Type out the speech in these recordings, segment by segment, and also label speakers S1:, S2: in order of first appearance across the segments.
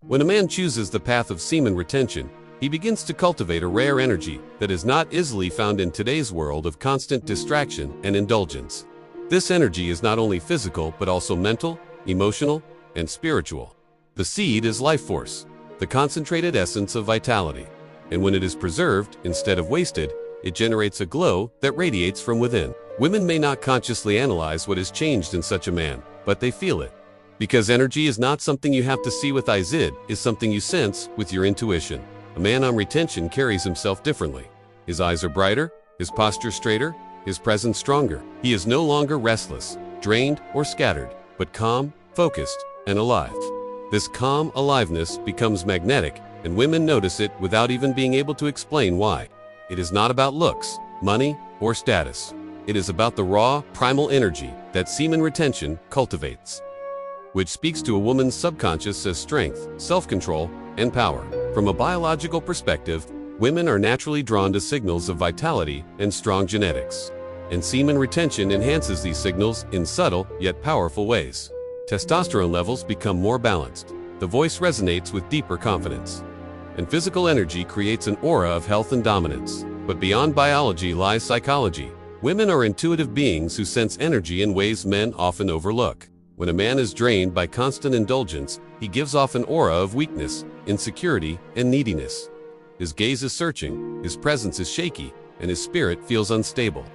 S1: When a man chooses the path of semen retention, he begins to cultivate a rare energy that is not easily found in today's world of constant distraction and indulgence. This energy is not only physical but also mental, emotional, and spiritual. The seed is life force, the concentrated essence of vitality. And when it is preserved instead of wasted, it generates a glow that radiates from within. Women may not consciously analyze what has changed in such a man, but they feel it. Because energy is not something you have to see with eyes, it is something you sense with your intuition. A man on retention carries himself differently. His eyes are brighter, his posture straighter, his presence stronger. He is no longer restless, drained, or scattered, but calm, focused, and alive. This calm aliveness becomes magnetic, and women notice it without even being able to explain why. It is not about looks, money, or status. It is about the raw, primal energy that semen retention cultivates, which speaks to a woman's subconscious as strength, self-control, and power. From a biological perspective, women are naturally drawn to signals of vitality and strong genetics. And semen retention enhances these signals in subtle yet powerful ways. Testosterone levels become more balanced. The voice resonates with deeper confidence. And physical energy creates an aura of health and dominance. But beyond biology lies psychology. Women are intuitive beings who sense energy in ways men often overlook. When a man is drained by constant indulgence, he gives off an aura of weakness, insecurity, and neediness. His gaze is searching, his presence is shaky, and his spirit feels unstable.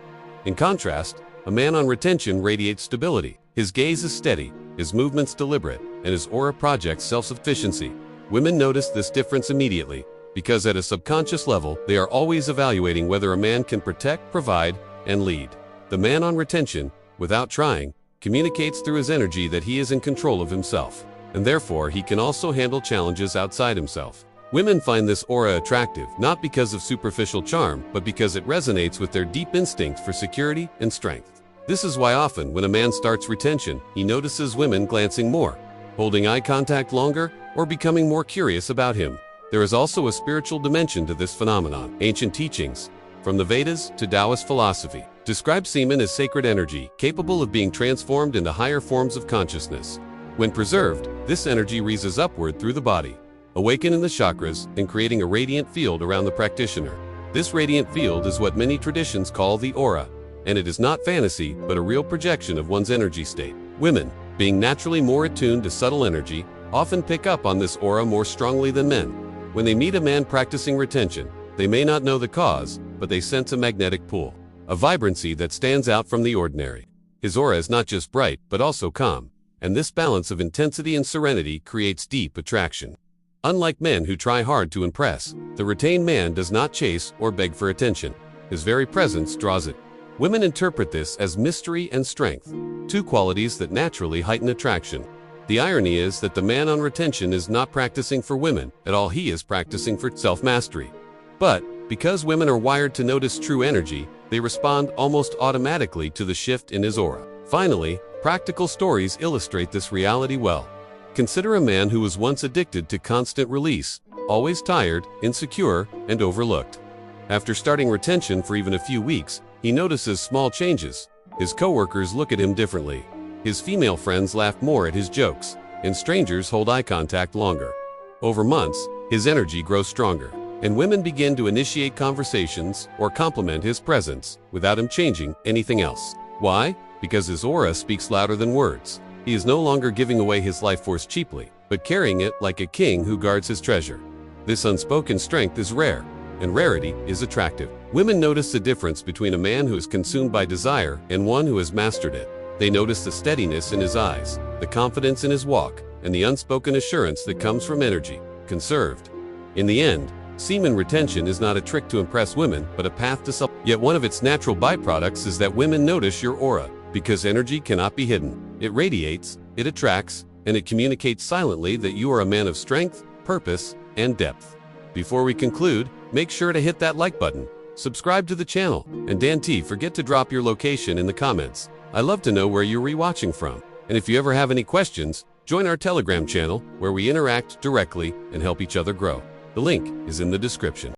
S1: In contrast, a man on retention radiates stability. His gaze is steady, his movements deliberate, and his aura projects self-sufficiency. Women notice this difference immediately, because at a subconscious level, they are always evaluating whether a man can protect, provide, and lead. The man on retention, without trying, communicates through his energy that he is in control of himself, and therefore he can also handle challenges outside himself. Women find this aura attractive, not because of superficial charm, but because it resonates with their deep instinct for security and strength. This is why often when a man starts retention, he notices women glancing more, holding eye contact longer, or becoming more curious about him. There is also a spiritual dimension to this phenomenon. Ancient teachings, from the Vedas to Taoist philosophy, describe semen as sacred energy, capable of being transformed into higher forms of consciousness. When preserved, this energy rises upward through the body, awakening the chakras and creating a radiant field around the practitioner. This radiant field is what many traditions call the aura, and it is not fantasy, but a real projection of one's energy state. Women, being naturally more attuned to subtle energy, often pick up on this aura more strongly than men. When they meet a man practicing retention, they may not know the cause, but they sense a magnetic pull, a vibrancy that stands out from the ordinary. His aura is not just bright, but also calm, and this balance of intensity and serenity creates deep attraction. Unlike men who try hard to impress, the retained man does not chase or beg for attention. His very presence draws it. Women interpret this as mystery and strength, two qualities that naturally heighten attraction. The irony is that the man on retention is not practicing for women at all, he is practicing for self-mastery. But, because women are wired to notice true energy, they respond almost automatically to the shift in his aura. Finally, practical stories illustrate this reality well. Consider a man who was once addicted to constant release, always tired, insecure, and overlooked. After starting retention for even a few weeks, he notices small changes. His coworkers look at him differently. His female friends laugh more at his jokes, and strangers hold eye contact longer. Over months, his energy grows stronger, and women begin to initiate conversations or compliment his presence without him changing anything else. Why? Because his aura speaks louder than words. He is no longer giving away his life force cheaply, but carrying it like a king who guards his treasure. This unspoken strength is rare, and rarity is attractive. Women notice the difference between a man who is consumed by desire and one who has mastered it. They notice the steadiness in his eyes, the confidence in his walk, and the unspoken assurance that comes from energy, conserved. In the end, semen retention is not a trick to impress women, but a path to Yet one of its natural byproducts is that women notice your aura, because energy cannot be hidden. It radiates, it attracts, and it communicates silently that you are a man of strength, purpose, and depth. Before we conclude, make sure to hit that like button, subscribe to the channel, and forget to drop your location in the comments. I love to know where you're rewatching from. And if you ever have any questions, join our Telegram channel where we interact directly and help each other grow. The link is in the description.